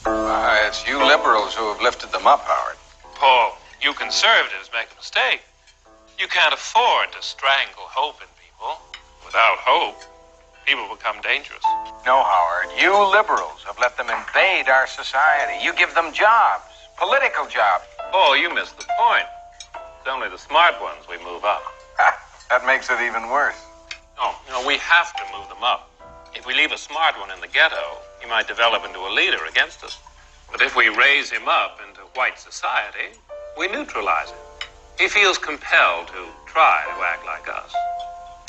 It's you liberals who have lifted them up, Howard. Paul, you conservatives make a mistake. You can't afford to strangle hope in people. Without hope, people become dangerous. No, Howard. You liberals have let them invade our society. You give them jobs, political jobs. Paul, you missed the point. It's only the smart ones we move up. That makes it even worse. Oh, we have to move them up. If we leave a smart one in the ghetto, he might develop into a leader against us. But if we raise him up into white society, we neutralize him. He feels compelled to try to act like us.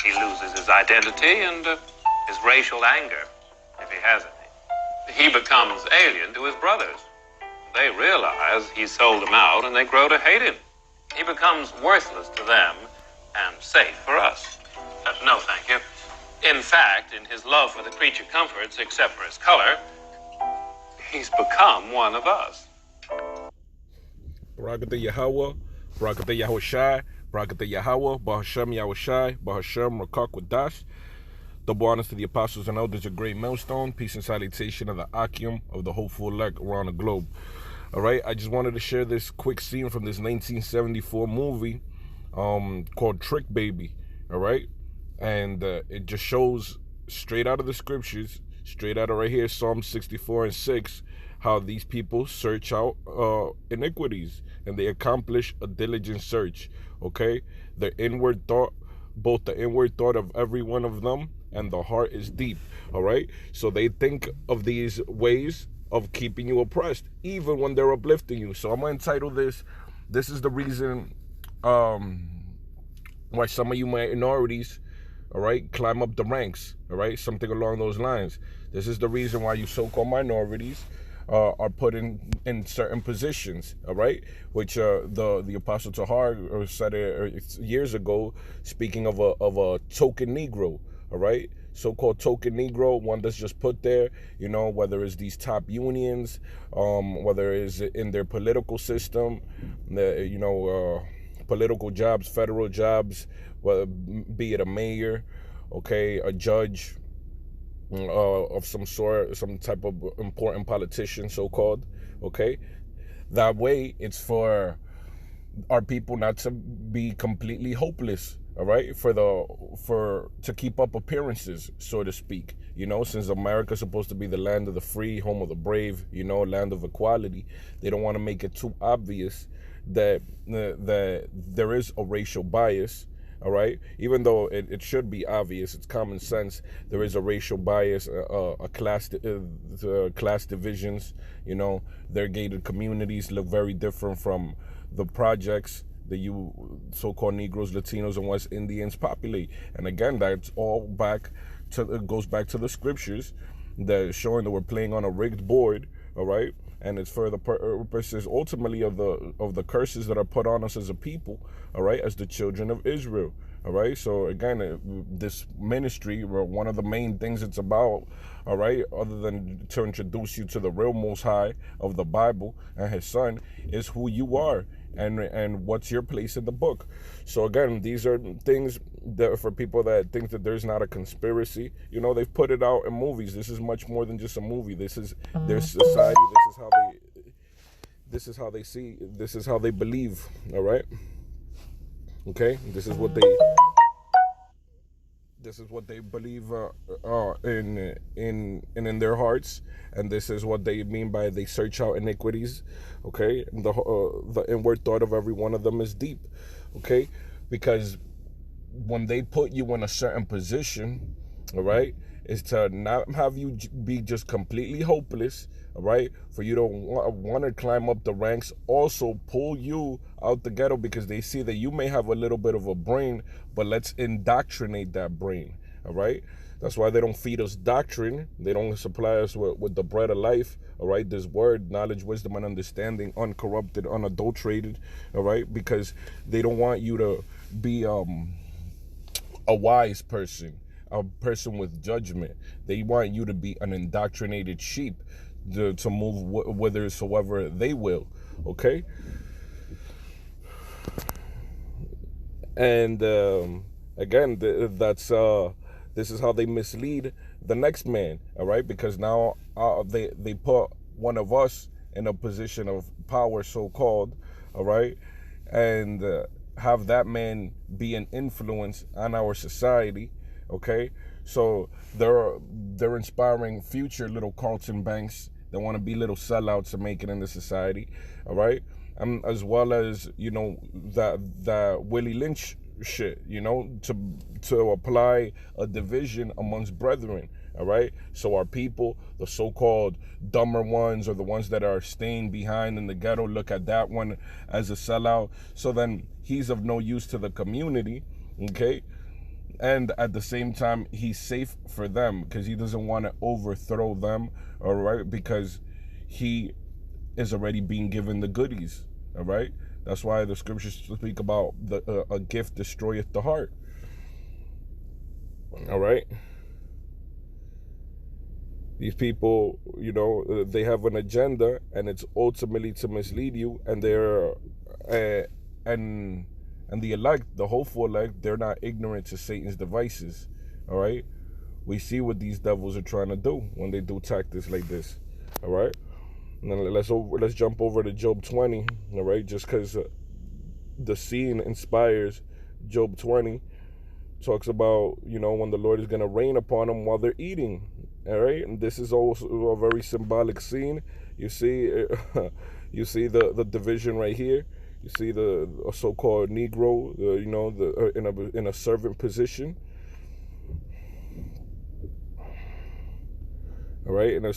He loses his identity and his racial anger, if he has any. He becomes alien to his brothers. They realize he sold them out and they grow to hate him. He becomes worthless to them and safe for us. No, thank you. In fact, in his love for the creature comforts, except for his color, he's become one of us. Barakatah Yahweh, Barakatah Yahweh Shai, Barakatah Yahweh, Bahashem Yahweh Shai, Bahashem Rakak Wadash. Double honors to the apostles and elders of Great Millstone. Peace and salutation of the Akim of the hopeful elect around the globe. All right, I just wanted to share this quick scene from this 1974 movie called Trick Baby. All right, and it just shows straight out of the scriptures, straight out of right here, Psalm 64 and 6, how these people search out iniquities and they accomplish a diligent search. Okay, the inward thought, both the inward thought of every one of them and the heart is deep. All right, so they think of these ways of keeping you oppressed even when they're uplifting you. So I'm gonna entitle this is the reason why some of you minorities, all right, climb up the ranks. All right, something along those lines. This is the reason why you so-called minorities are put in certain positions, all right, which the Apostle Tahar said it years ago, speaking of a token Negro, all right, so-called token Negro, one that's just put there, whether it's these top unions, whether it's in their political system, political jobs, federal jobs, whether be it a mayor, okay, a judge, of some sort, some type of important politician, so-called, okay? That way, it's for our people not to be completely hopeless, all right? To keep up appearances, so to speak, since America's supposed to be the land of the free, home of the brave, land of equality, they don't want to make it too obvious that there is a racial bias. All right, even though it should be obvious, it's common sense. There is a racial bias, class divisions. Their gated communities look very different from the projects that you so-called Negroes, Latinos, and West Indians populate. And again, that's all goes back to the scriptures that showing that we're playing on a rigged board. All right, and it's for the purposes ultimately of the curses that are put on us as a people, all right, as the children of Israel, all right. So again, this ministry, one of the main things it's about, all right, other than to introduce you to the real Most High of the Bible and His Son, is who you are and what's your place in the book. So again, these are things that for people that think that there's not a conspiracy, they've put it out in movies. This is much more than just a movie. This is their society. This is how they see. This is how they believe. All right. Okay. This is what they believe in their hearts, and this is what they mean by they search out iniquities. Okay, and the inward thought of every one of them is deep. Okay, because when they put you in a certain position, all right, is to not have you be just completely hopeless. All right, for you to want to climb up the ranks, also pull you out the ghetto because they see that you may have a little bit of a brain, but let's indoctrinate that brain. All right, that's why they don't feed us doctrine. They don't supply us with the bread of life. All right, this word, knowledge, wisdom, and understanding, uncorrupted, unadulterated. All right, because they don't want you to be a wise person, a person with judgment. They want you to be an indoctrinated sheep to move whithersoever they will. Okay, and again, this is how they mislead the next man. All right, because now they put one of us in a position of power, so-called, all right, and have that man be an influence on our society, okay? So they're inspiring future little Carlton Banks that want to be little sellouts and make it in the society, all right? As well as, you know, that Willie Lynch shit, you know, to apply a division amongst brethren, all right? So our people, the so-called dumber ones, or the ones that are staying behind in the ghetto, look at that one as a sellout. So then he's of no use to the community, okay? And at the same time, he's safe for them because he doesn't want to overthrow them, all right? Because he is already being given the goodies, all right? That's why the scriptures speak about a gift destroyeth the heart, all right? These people, you know, they have an agenda, and it's ultimately to mislead you. And they're and the elect, the hopeful elect, they're not ignorant to Satan's devices. All right, we see what these devils are trying to do when they do tactics like this. All right, and then let's jump over to Job 20. All right, just because the scene inspires. Job 20 talks about, you know, when the Lord is going to rain upon them while they're eating. All right, and this is also a very symbolic scene. You see, you see the division right here. You see the so-called Negro, you know, in a servant position. All right, in a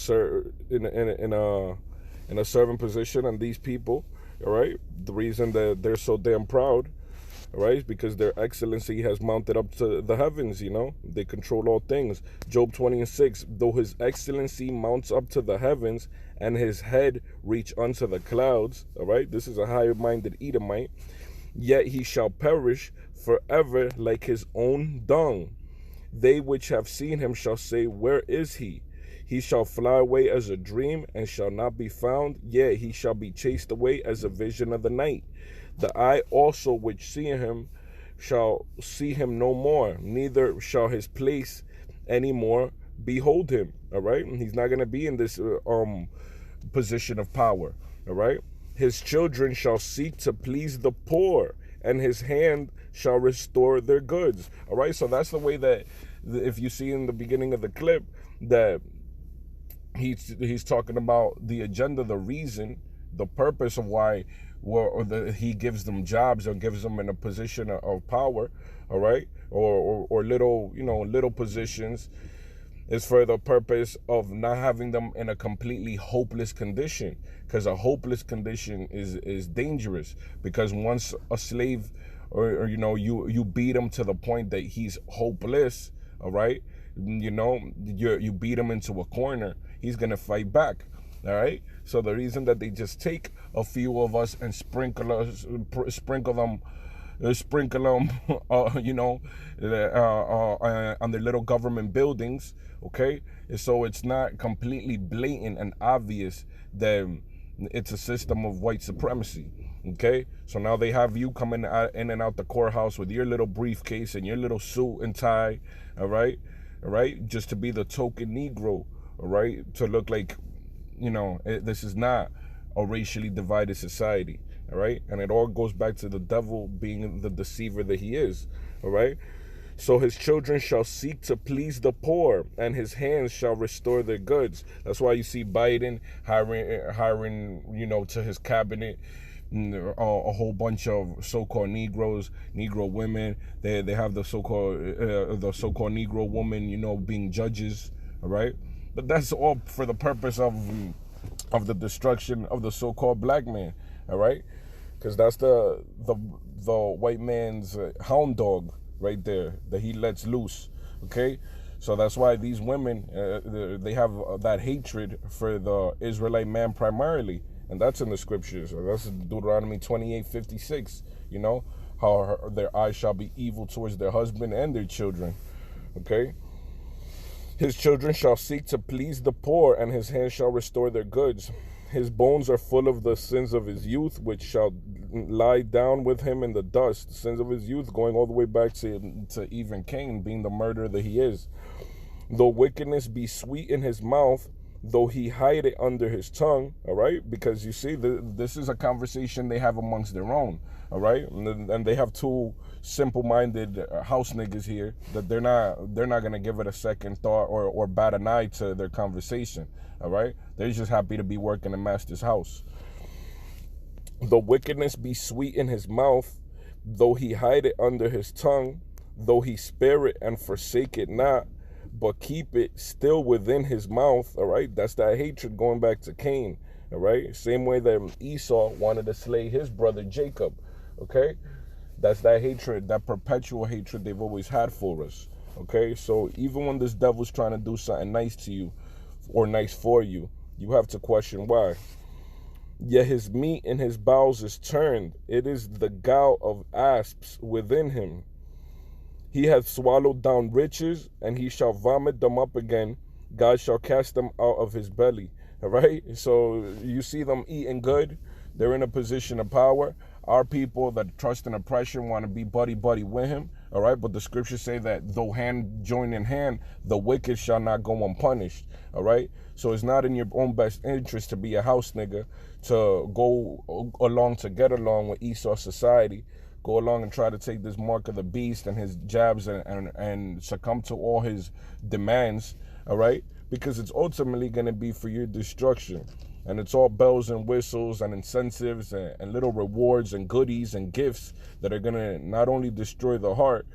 servant position, and these people, all right, the reason that they're so damn proud, all right, because their excellency has mounted up to the heavens, you know. They control all things. Job 20:6, though his excellency mounts up to the heavens and his head reach unto the clouds, all right, this is a higher-minded Edomite, yet he shall perish forever like his own dung. They which have seen him shall say, where is he? He shall fly away as a dream and shall not be found, yea, he shall be chased away as a vision of the night. The eye also which see him shall see him no more, neither shall his place any more behold him. All right, and he's not going to be in this position of power. All right, his children shall seek to please the poor, and his hand shall restore their goods. All right, so that's the way that, if you see in the beginning of the clip, that he's talking about the agenda, the reason, the purpose of why, he gives them jobs or gives them in a position of power, all right, or little, you know, little positions, is for the purpose of not having them in a completely hopeless condition, because a hopeless condition is dangerous. Because once a slave, or you know, you beat him to the point that he's hopeless, all right, you know, you beat him into a corner, he's gonna fight back. All right, so the reason that they just take a few of us and sprinkle them, you know, on their little government buildings, okay, so it's not completely blatant and obvious that it's a system of white supremacy. Okay, so now they have you coming in and out the courthouse with your little briefcase and your little suit and tie, all right, just to be the token Negro, all right, to look like, you know, this is not a racially divided society, all right? And it all goes back to the devil being the deceiver that he is, all right? So his children shall seek to please the poor, and his hands shall restore their goods. That's why you see Biden hiring, you know, to his cabinet a whole bunch of so-called Negroes, Negro women. They have the so-called Negro woman, you know, being judges, all right? But that's all for the purpose of the destruction of the so-called black man, all right? Because that's the white man's hound dog right there that he lets loose, okay? So that's why these women, they have that hatred for the Israelite man primarily, and that's in the scriptures. That's Deuteronomy 28:56, you know, how their eyes shall be evil towards their husband and their children, okay? His children shall seek to please the poor, and his hands shall restore their goods. His bones are full of the sins of his youth, which shall lie down with him in the dust. The sins of his youth going all the way back to even Cain, being the murderer that he is. Though wickedness be sweet in his mouth, though he hide it under his tongue, all right? Because you see, this is a conversation they have amongst their own, all right? And they have two simple-minded house niggas here that they're not gonna give it a second thought or bat an eye to their conversation, all right? They're just happy to be working in master's house. Though wickedness be sweet in his mouth, though he hide it under his tongue, though he spare it and forsake it not, but keep it still within his mouth, all right? That's that hatred going back to Cain, all right? Same way that Esau wanted to slay his brother Jacob, okay? That's that hatred, that perpetual hatred they've always had for us, okay? So even when this devil's trying to do something nice to you or nice for you, you have to question why. Yet his meat in his bowels is turned. It is the gall of asps within him. He hath swallowed down riches, and he shall vomit them up again. God shall cast them out of his belly. All right? So you see them eating good. They're in a position of power. Our people that trust in oppression want to be buddy-buddy with him. All right? But the scriptures say that though hand join in hand, the wicked shall not go unpunished. All right? So it's not in your own best interest to be a house nigga, to go along to get along with Esau society, go along and try to take this mark of the beast and his jabs and succumb to all his demands, all right? Because it's ultimately going to be for your destruction. And it's all bells and whistles and incentives and little rewards and goodies and gifts that are going to not only destroy the heart,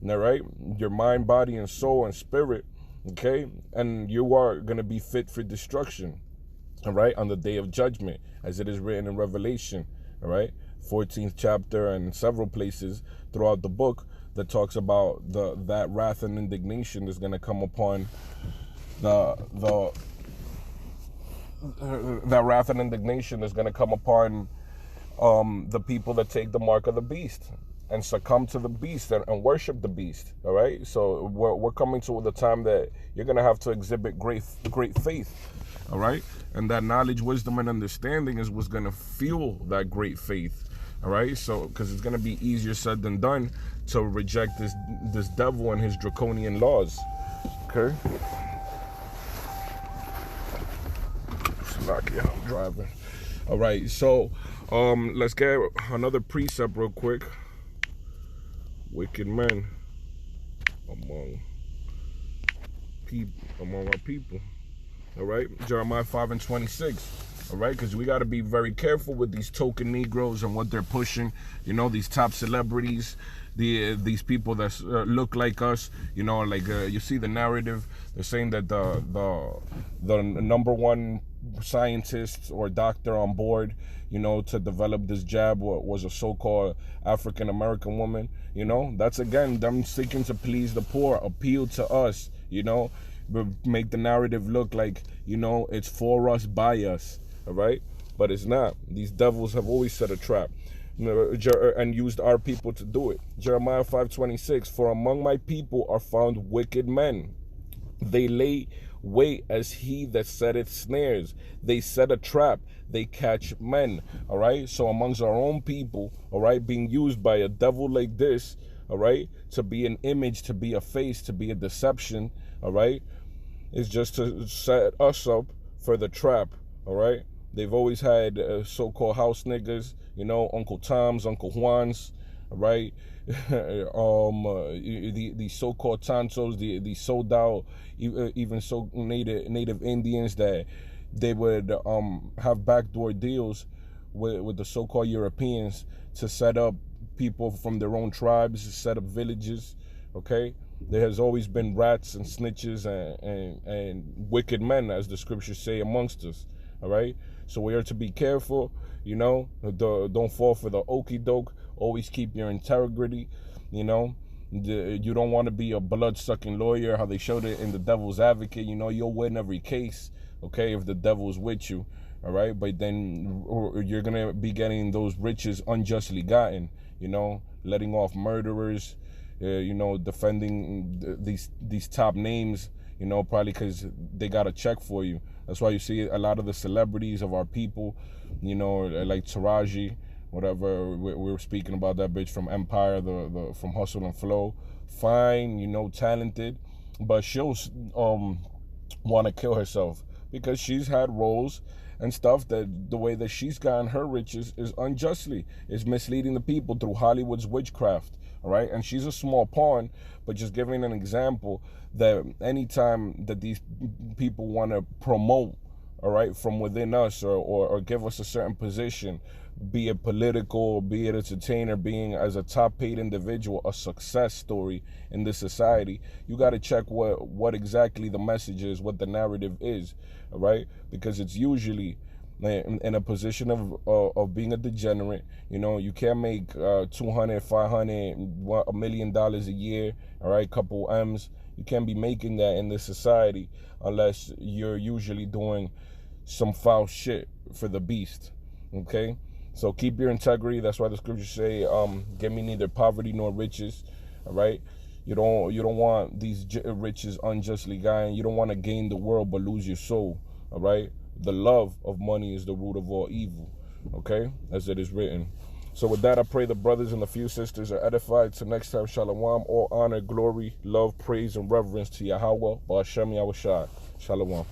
all right, your mind, body, and soul and spirit, okay? And you are going to be fit for destruction, all right, on the day of judgment, as it is written in Revelation, all right? 14th chapter and several places throughout the book that talks about that wrath and indignation is going to come upon that wrath and indignation is going to come upon the people that take the mark of the beast and succumb to the beast and worship the beast, all right? So we're coming to the time that you're going to have to exhibit great faith, all right? And that knowledge, wisdom, and understanding is what's going to fuel that great faith. All right, so because it's gonna be easier said than done to reject this devil and his draconian laws. Okay. Lucky I'm driving. All right, so let's get another precept real quick. Wicked men among our people. All right, Jeremiah 5:26. All right, because we got to be very careful with these token Negroes and what they're pushing. You know, these top celebrities, these people that look like us. You know, like you see the narrative. They're saying that the number one scientist or doctor on board, you know, to develop this jab was a so-called African American woman. You know, that's again them seeking to please the poor, appeal to us. You know, but make the narrative look like, you know, it's for us, by us. All right, but it's not. These devils have always set a trap and used our people to do it. Jeremiah 5:26, for among my people are found wicked men. They lay wait as he that setteth snares. They set a trap. They catch men. All right, so amongst our own people, all right, being used by a devil like this, all right, to be an image, to be a face, to be a deception, all right, is just to set us up for the trap, all right? They've always had so-called house niggas, you know, Uncle Toms, Uncle Juans, right? The so-called tantos, the sold-out, even so native Indians that they would have backdoor deals with the so-called Europeans to set up people from their own tribes, to set up villages, okay? There has always been rats and snitches and wicked men, as the scriptures say, amongst us, all right? So we are to be careful, you know, don't fall for the okie doke. Always keep your integrity, you know. You don't want to be a blood-sucking lawyer, how they showed it in The Devil's Advocate. You know, you'll win every case, okay, if the devil's with you, all right? But then you're going to be getting those riches unjustly gotten, you know, letting off murderers, you know, defending these top names, you know, probably because they got a check for you. That's why you see a lot of the celebrities of our people, you know, like Taraji, whatever. We were speaking about that bitch from Empire, from Hustle and Flow. Fine, you know, talented, but she'll want to kill herself because she's had roles and stuff that the way that she's gotten her riches is unjustly, is misleading the people through Hollywood's witchcraft. All right, and she's a small pawn, but just giving an example that anytime that these people want to promote, all right, from within us, or give us a certain position, be it political, be it entertainer, being as a top paid individual, a success story in this society, you got to check what exactly the message is, what the narrative is, all right? Because it's usually in a position of being a degenerate. You know, you can't make 200, 500, $1 million a year, all right, couple M's. You can't be making that in this society unless you're usually doing some foul shit for the beast, okay? So keep your integrity. That's why the scriptures say, give me neither poverty nor riches, all right? You don't want these riches unjustly gained. You don't want to gain the world but lose your soul, all right? The love of money is the root of all evil, okay? As it is written. So with that, I pray the brothers and the few sisters are edified. Till next time, shalom. All honor, glory, love, praise, and reverence to Yahweh, Ba'ashem Yahushua. Shalom.